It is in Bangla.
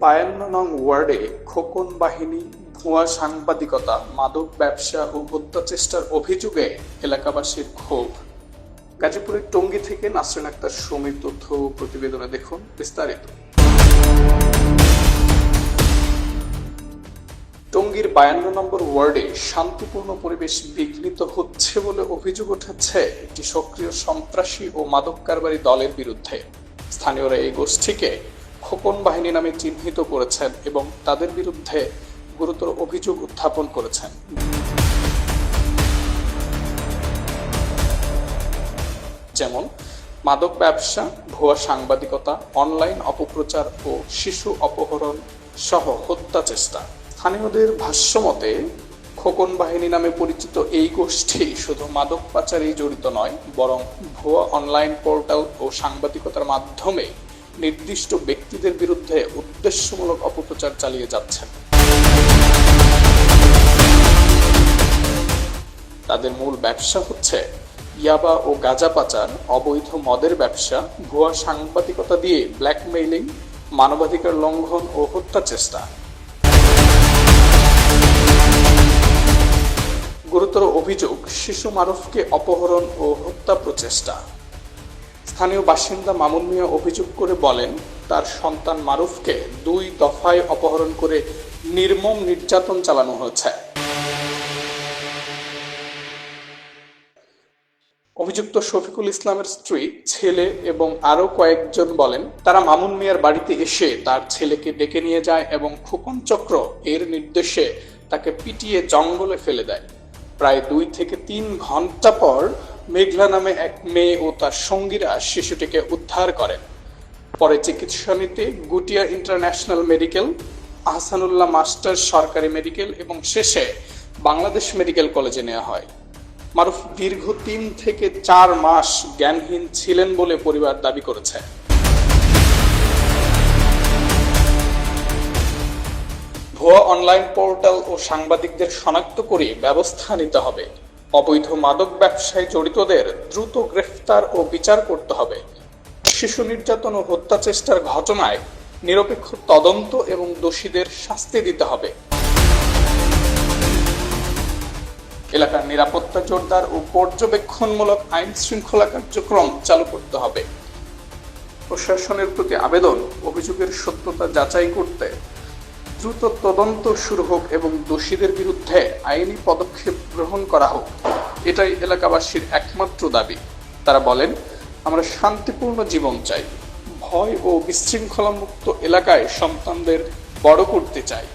52 নং ওয়ার্ডে খোকন বাহিনী, ভুয়া সাংবাদিকতা, মাদক ব্যবসা ও হত্যা চেষ্টার অভিযোগে এলাকাবাসীর ক্ষোভ। গাজীপুরের টঙ্গী থেকে নাসরিন আক্তার সুমির তথ্য ও প্রতিবেদনে দেখুন বিস্তারিত। টঙ্গীর 52 নম্বর ওয়ার্ডে শান্তিপূর্ণ পরিবেশ বিঘ্নিত হচ্ছে বলে অভিযোগ উঠেছে একটি সক্রিয় সন্ত্রাসী ও মাদক কারবারি দলের বিরুদ্ধে। স্থানীয়রা এই গোষ্ঠীকে খোকন বাহিনী নামে চিহ্নিত করেছেন এবং তাদের বিরুদ্ধে গুরুতর অভিযোগ উত্থাপন করেছেন। যেমন মাদক ব্যবসা, ভুয়া সাংবাদিকতা, অনলাইন অপপ্রচার ও শিশু অপহরণ সহ হত্যা চেষ্টা। স্থানীয়দের ভাষ্যমতে খোকন বাহিনী নামে পরিচিত এই গোষ্ঠী শুধু মাদক পাচারেই জড়িত নয়, বরং ভুয়া অনলাইন পোর্টাল ও সাংবাদিকতার মাধ্যমে নির্দিষ্ট ব্যক্তিদের বিরুদ্ধে উদ্দেশ্যমূলক অপপ্রচার চালিয়ে যাচ্ছেন। তাদের মূল ব্যবসা হচ্ছে ইয়াবা ও গাঁজা পাচার, অবৈধ মদের ব্যবসা, ভুয়া সাংবাদিকতা দিয়ে ব্ল্যাকমেইলিং, মানবাধিকার লঙ্ঘন ও হত্যা চেষ্টা। গুরুতর অভিযোগ শিশু মারুফকে অপহরণ ও হত্যা প্রচেষ্টা। স্থানীয় বাসিন্দা মামুন মিয়া অভিযোগ করে বলেন, তার সন্তান মারুফকে 2 দফায় অপহরণ করে নির্মম নির্যাতন চালানো হয়েছে। অভিযুক্ত শফিকুল ইসলামের স্ত্রী, ছেলে এবং আরো কয়েকজন বলেন, তারা মামুন মিয়ার বাড়িতে এসে তার ছেলেকে ডেকে নিয়ে যায় এবং খোকন চক্র এর নির্দেশে তাকে পিটিয়ে জঙ্গলে ফেলে দেয়। প্রায় 2 থেকে 3 ঘন্টা পর মেঘলা নামে এক মেয়ে ও তার সঙ্গীরা শিশুটিকে উদ্ধার করেন। পরে চিকিৎসা নিতে গুটিয়া ইন্টারন্যাশনাল মেডিকেল, আহসানুল্লাহ মাস্টার সরকারি মেডিকেল এবং শেষে বাংলাদেশ মেডিকেল কলেজে নেওয়া হয়। মারুফ দীর্ঘ 3 থেকে 4 মাস জ্ঞানহীন ছিলেন বলে পরিবার দাবি করেছে। ভুয়া অনলাইন পোর্টাল ও সাংবাদিকদের শনাক্ত করে ব্যবস্থা নিতে হবে। অবৈধ মাদক ব্যবসায় জড়িতদের দ্রুত গ্রেফতার ও বিচার করতে হবে। শিশু নির্যাতন ও হত্যা চেষ্টার ঘটনায় নিরপেক্ষ তদন্ত এবং দোষীদের শাস্তি দিতে হবে। এলাকার নিরাপত্তা জোরদার ও পর্যবেক্ষণমূলক আইন শৃঙ্খলা কার্যক্রম চালু করতে হবে। প্রশাসনের প্রতি আবেদন, অভিযোগের সত্যতা যাচাই করতে দ্রুত তদন্ত শুরু হোক এবং দোষীদের বিরুদ্ধে আইনি পদক্ষেপ গ্রহণ করা হোক। এটাই এলাকাবাসীর একমাত্র দাবি। তারা বলেন, আমরা শান্তিপূর্ণ জীবন চাই, ভয় ও বিশৃঙ্খলা মুক্ত এলাকায় সন্তানদের বড় করতে চাই।